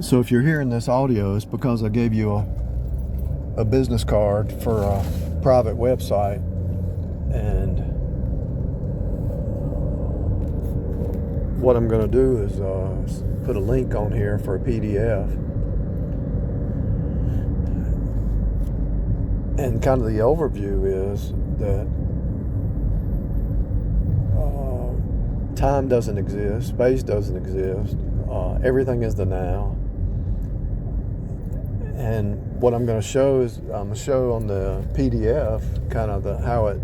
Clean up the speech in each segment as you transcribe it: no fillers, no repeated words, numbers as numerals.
So if you're hearing this audio, it's because I gave you a business card for a private website, and what I'm going to do is put a link on here for a PDF, and kind of the overview is that time doesn't exist, space doesn't exist, everything is the now. And what I'm going to show is, I'm going to show on the PDF kind of how it,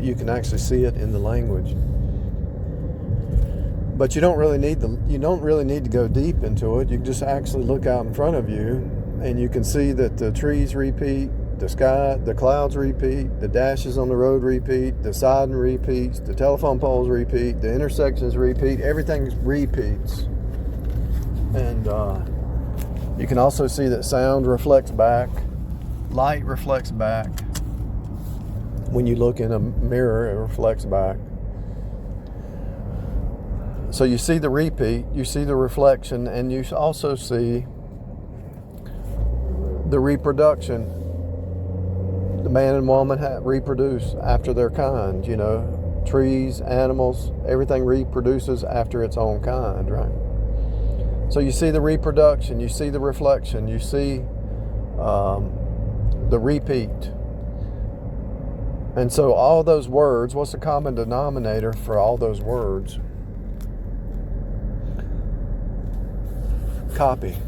you can actually see it in the language. But you don't really need to go deep into it. You can just actually look out in front of you, and you can see that the trees repeat, the clouds repeat, the dashes on the road repeat, the siding repeats, the telephone poles repeat, the intersections repeat, everything repeats. And you can also see that sound reflects back, light reflects back. When you look in a mirror, it reflects back. So you see the repeat, you see the reflection, and you also see the reproduction. The man and woman reproduce after their kind, trees, animals, everything reproduces after its own kind, right? So you see the reproduction, you see the reflection, you see the repeat. And so all those words, what's the common denominator for all those words? Copy.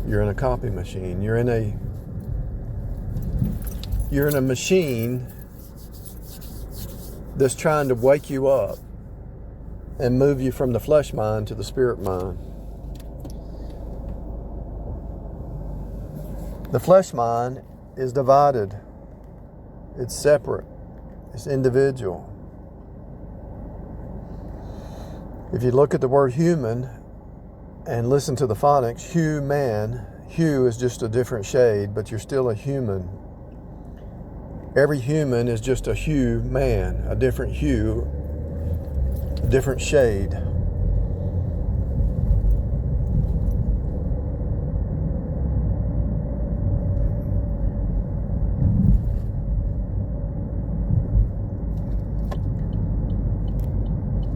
You're in a copy machine. You're in a machine that's trying to wake you up and move you from the flesh mind to the spirit mind. The flesh mind is divided. It's separate. It's individual. If you look at the word human and listen to the phonics, human, hue is just a different shade, but you're still a human. Every human is just a hue man, a different hue, a different shade.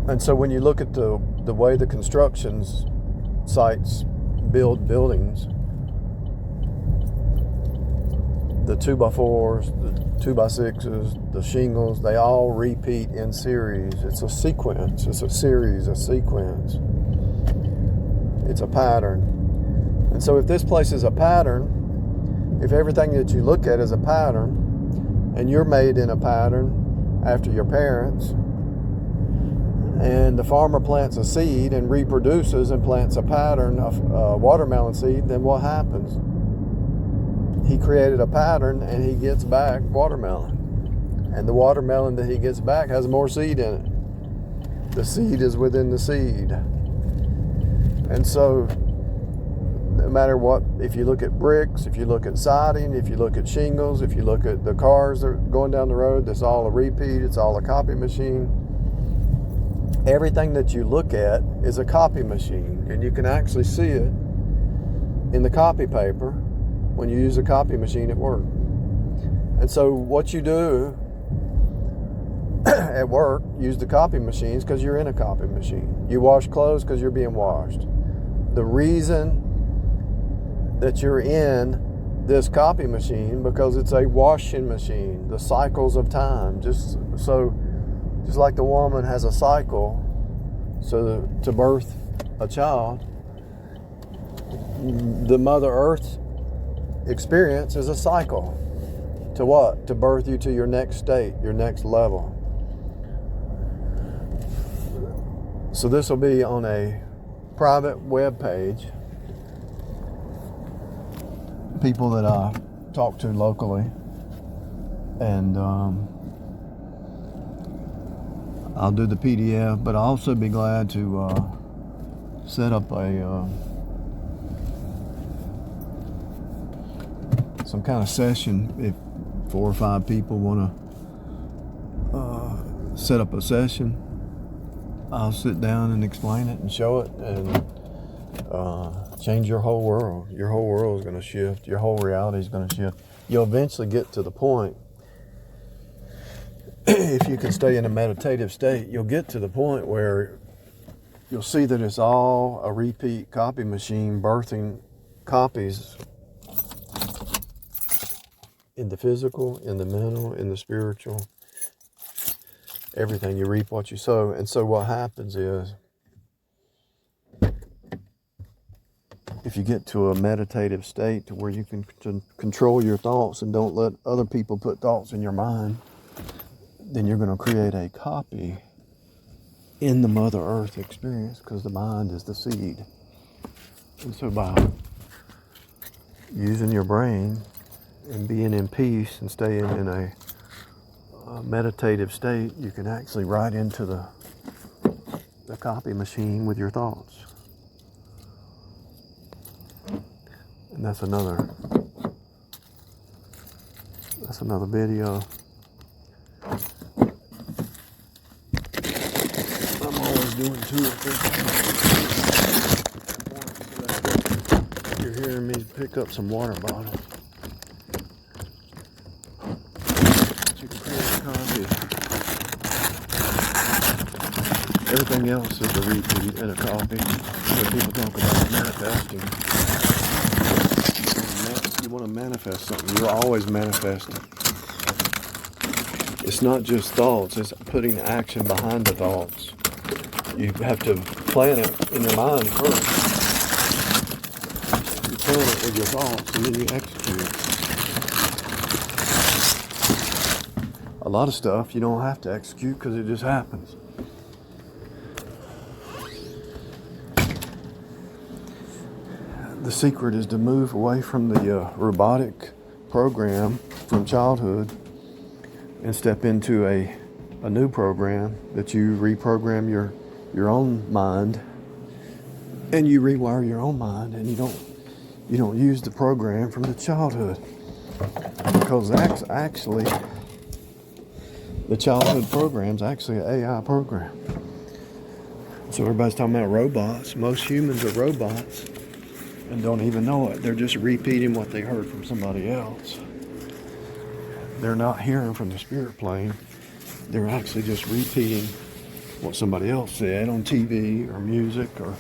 And so when you look at the way the constructions sites build buildings, the 2x4s, the 2x6s, the shingles, they all repeat in series. It's a sequence, it's a series, a sequence. It's a pattern. And so if this place is a pattern, if everything that you look at is a pattern, and you're made in a pattern after your parents, and the farmer plants a seed and reproduces and plants a pattern of watermelon seed, then what happens? He created a pattern and he gets back watermelon. And the watermelon that he gets back has more seed in it. The seed is within the seed. And so, no matter what, if you look at bricks, if you look at siding, if you look at shingles, if you look at the cars that are going down the road, that's all a repeat, it's all a copy machine. Everything that you look at is a copy machine, and you can actually see it in the copy paper when you use a copy machine at work. And so what you do at work, use the copy machines because you're in a copy machine. You wash clothes because you're being washed. The reason that you're in this copy machine because it's a washing machine, the cycles of time. Just like the woman has a cycle, so to birth a child, the Mother Earth experience is a cycle. To what? To birth you to your next state, your next level. So this will be on a private web page. People that I talk to locally, and I'll do the PDF, but I'll also be glad to set up some kind of session if 4 or 5 people want to set up a session. I'll sit down and explain it and show it, and change your whole world. Your whole world is going to shift. Your whole reality is going to shift. You'll eventually get to the point, if you can stay in a meditative state, you'll get to the point where you'll see that it's all a repeat copy machine birthing copies in the physical, in the mental, in the spiritual, everything. You reap what you sow. And so what happens is, if you get to a meditative state to where you can control your thoughts and don't let other people put thoughts in your mind, then you're going to create a copy in the Mother Earth experience, because the mind is the seed. And so by using your brain and being in peace and staying in a meditative state, you can actually write into the copy machine with your thoughts. And that's another video. I'm always doing 2 or 3 things. You're hearing me pick up some water bottles. You can create a copy. Everything else is a repeat and a copy. When people talk about manifesting, you want to manifest something. You're always manifesting. It's not just thoughts, it's putting action behind the thoughts. You have to plan it in your mind first. You plan it with your thoughts and then you execute. A lot of stuff you don't have to execute because it just happens. The secret is to move away from the robotic program from childhood and step into a new program that you reprogram your own mind, and you rewire your own mind, and you don't use the program from the childhood, because actually the childhood program's actually an AI program. So everybody's talking about robots. Most humans are robots and don't even know it. They're just repeating what they heard from somebody else. They're not hearing from the spirit plane. They're actually just repeating what somebody else said on TV or music or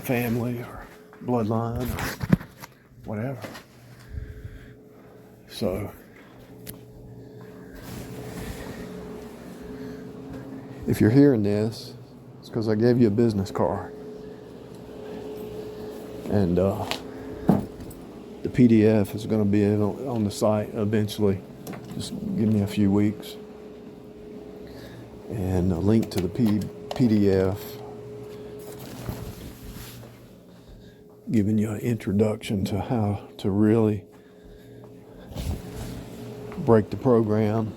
family or bloodline or whatever. So if you're hearing this, it's because I gave you a business card. And the PDF is going to be on the site eventually. Just give me a few weeks. And a link to the PDF, giving you an introduction to how to really break the program,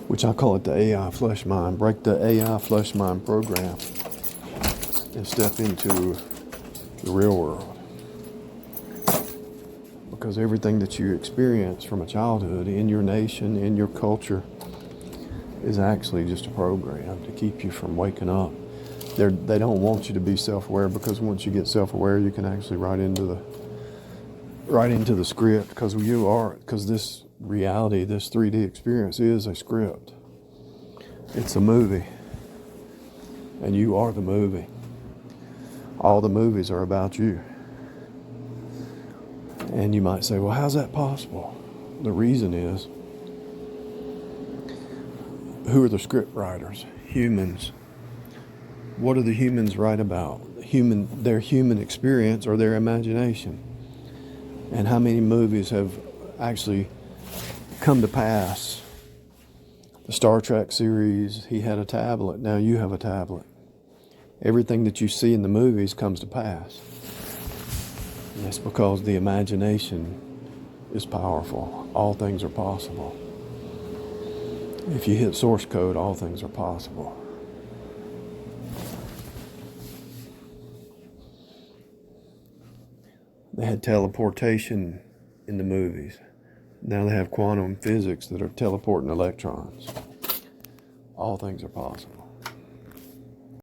which I call it the AI flesh mind. Break the AI flesh mind program and step into the real world. Because everything that you experience from a childhood in your nation, in your culture, is actually just a program to keep you from waking up. They don't want you to be self-aware, because once you get self-aware, you can actually write into the script, because this reality, this 3D experience is a script. It's a movie. And you are the movie. All the movies are about you. And you might say, well, how's that possible? The reason is, who are the script writers? Humans. What do the humans write about? Their human experience or their imagination. And how many movies have actually come to pass? The Star Trek series, he had a tablet. Now you have a tablet. Everything that you see in the movies comes to pass. And that's because the imagination is powerful. All things are possible. If you hit source code, all things are possible. They had teleportation in the movies. Now they have quantum physics that are teleporting electrons. All things are possible.